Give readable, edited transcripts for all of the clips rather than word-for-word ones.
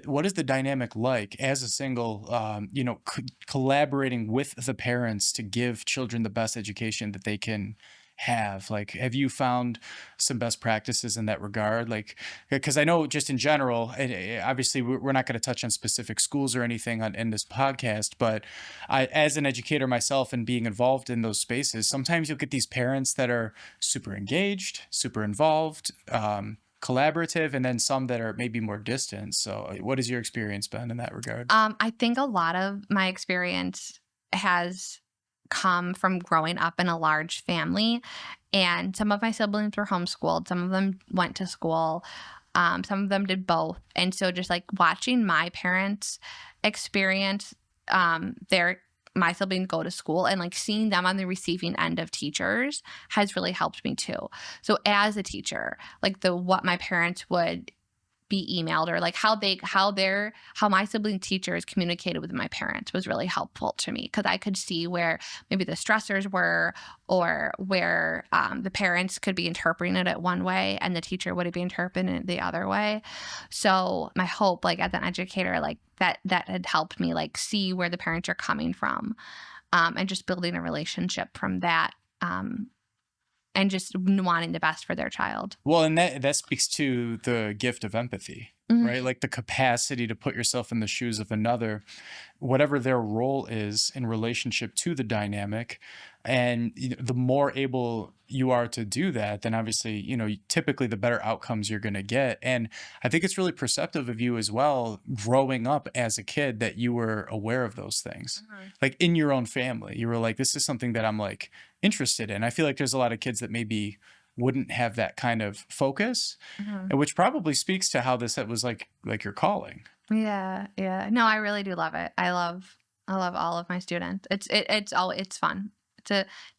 What is the dynamic like as a single, collaborating with the parents to give children the best education that they can have? Like, have you found some best practices in that regard? Like, because I know just in general, and obviously we're not going to touch on specific schools or anything in this podcast, but as an educator myself and being involved in those spaces, sometimes you'll get these parents that are super engaged, super involved. Collaborative, and then some that are maybe more distant. So, what has your experience been in that regard? I think a lot of my experience has come from growing up in a large family, and some of my siblings were homeschooled, some of them went to school, some of them did both. And so just like watching my parents experience their my siblings go to school and like seeing them on the receiving end of teachers has really helped me too. So as a teacher, like the what my parents would be emailed, or like how my sibling teachers communicated with my parents was really helpful to me, because I could see where maybe the stressors were, or where the parents could be interpreting it one way and the teacher would be interpreting it the other way. So my hope, like as an educator, like that had helped me like see where the parents are coming from, and just building a relationship from that, and just wanting the best for their child. Well, and that speaks to the gift of empathy, Mhm. right? Like the capacity to put yourself in the shoes of another, whatever their role is in relationship to the dynamic. And the more able you are to do that, then obviously, typically the better outcomes you're going to get. And I think it's really perceptive of you as well, growing up as a kid, that you were aware of those things. Mhm. Like in your own family, you were like, this is something that I'm like interested in. I feel like there's a lot of kids that maybe wouldn't have that kind of focus, Mhm. and which probably speaks to how this was like your calling. Yeah, yeah. No, I really do love it. I love all of my students. It's fun. It's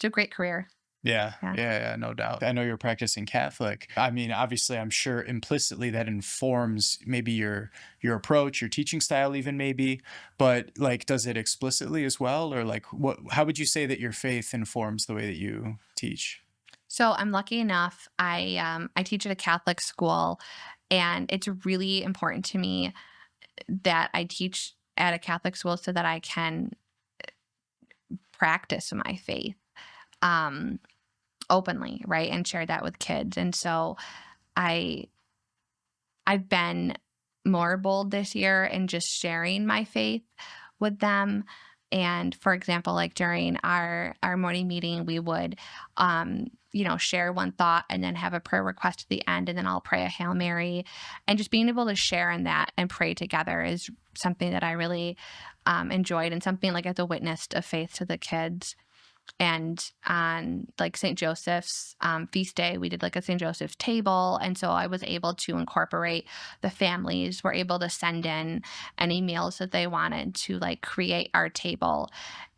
a great career. Yeah, Yeah. yeah, yeah, no doubt. I know you're practicing Catholic. I mean, obviously, I'm sure implicitly that informs maybe your approach, your teaching style, even maybe. But like, does it explicitly as well, or like, what? How would you say that your faith informs the way that you teach? So I'm lucky enough. I teach at a Catholic school, and it's really important to me that I teach at a Catholic school so that I can practice my faith, um, openly, right, and share that with kids. And so I I've been more bold this year in just sharing my faith with them. And for example, like during our morning meeting, we would share one thought and then have a prayer request at the end, and then I'll pray a Hail Mary. And just being able to share in that and pray together is something that I really enjoyed, and something like as a witness of faith to the kids. And on like St. Joseph's feast day, we did like a St. Joseph's table. And so I was able to incorporate the families, were able to send in any meals that they wanted to like create our table.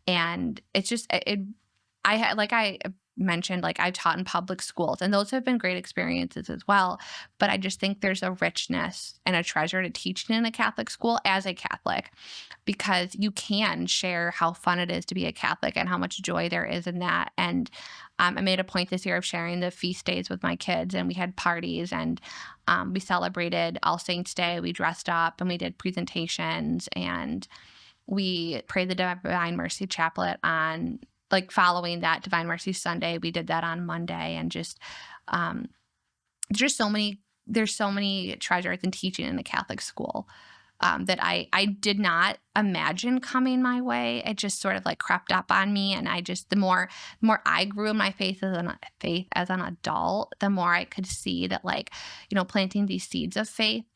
And it's just, I had, like I mentioned, like I've taught in public schools, and those have been great experiences as well. But I just think there's a richness and a treasure to teaching in a Catholic school as a Catholic, because you can share how fun it is to be a Catholic and how much joy there is in that. And I made a point this year of sharing the feast days with my kids, and we had parties, and we celebrated All Saints Day. We dressed up and we did presentations, and we prayed the Divine Mercy Chaplet on like following that Divine Mercy Sunday. We did that on Monday, and um, just there's so many treasures in teaching in a Catholic school, that I did not imagine coming my way. It just sort of like crept up on me, and I just the more I grew in my faith as an adult, the more I could see that, like, planting these seeds of faith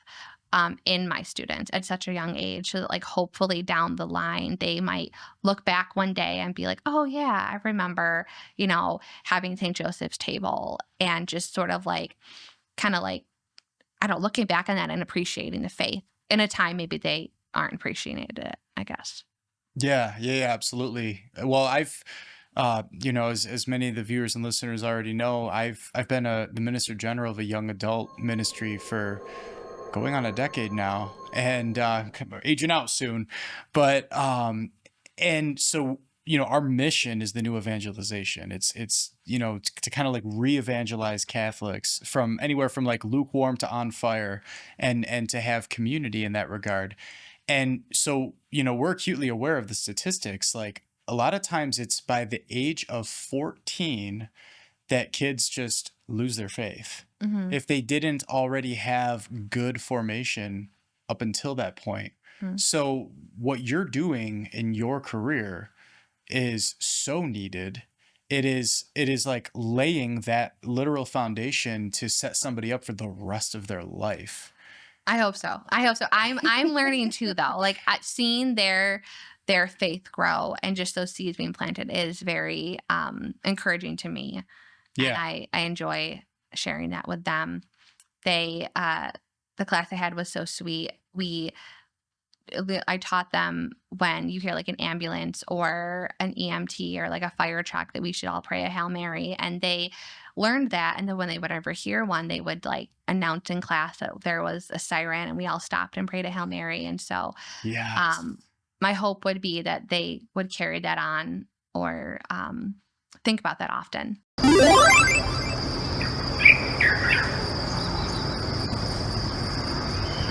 in my students at such a young age, so that like hopefully down the line they might look back one day and be like, oh yeah, I remember having St. Joseph's table, and just sort of like kind of like, I don't, looking back on that and appreciating the faith in a time maybe they aren't appreciating it, I guess. Yeah, yeah, yeah, absolutely. Well, as many of the viewers and listeners already know, I've been the minister general of a young adult ministry for going on a decade now, and aging out soon. But and so our mission is the new evangelization. It's to kind of like re-evangelize Catholics from anywhere from like lukewarm to on fire, and to have community in that regard. And so, we're acutely aware of the statistics. Like a lot of times it's by the age of 14 that kids just lose their faith. Mhm. If they didn't already have good formation up until that point. Mm. So what you're doing in your career is so needed. It is like laying that literal foundation to set somebody up for the rest of their life. I hope so. I hope so. I'm learning too, though. Like seeing their faith grow and just those seeds being planted is very encouraging to me, and Yeah. I enjoy sharing that with them. They the class I had was so sweet. I taught them when you hear like an ambulance or an EMT or like a fire truck that we should all pray a Hail Mary. And they learned that. And then when they would ever hear one, they would like announce in class that there was a siren and we all stopped and prayed a Hail Mary. And so Yes. um, my hope would be that they would carry that on or think about that often.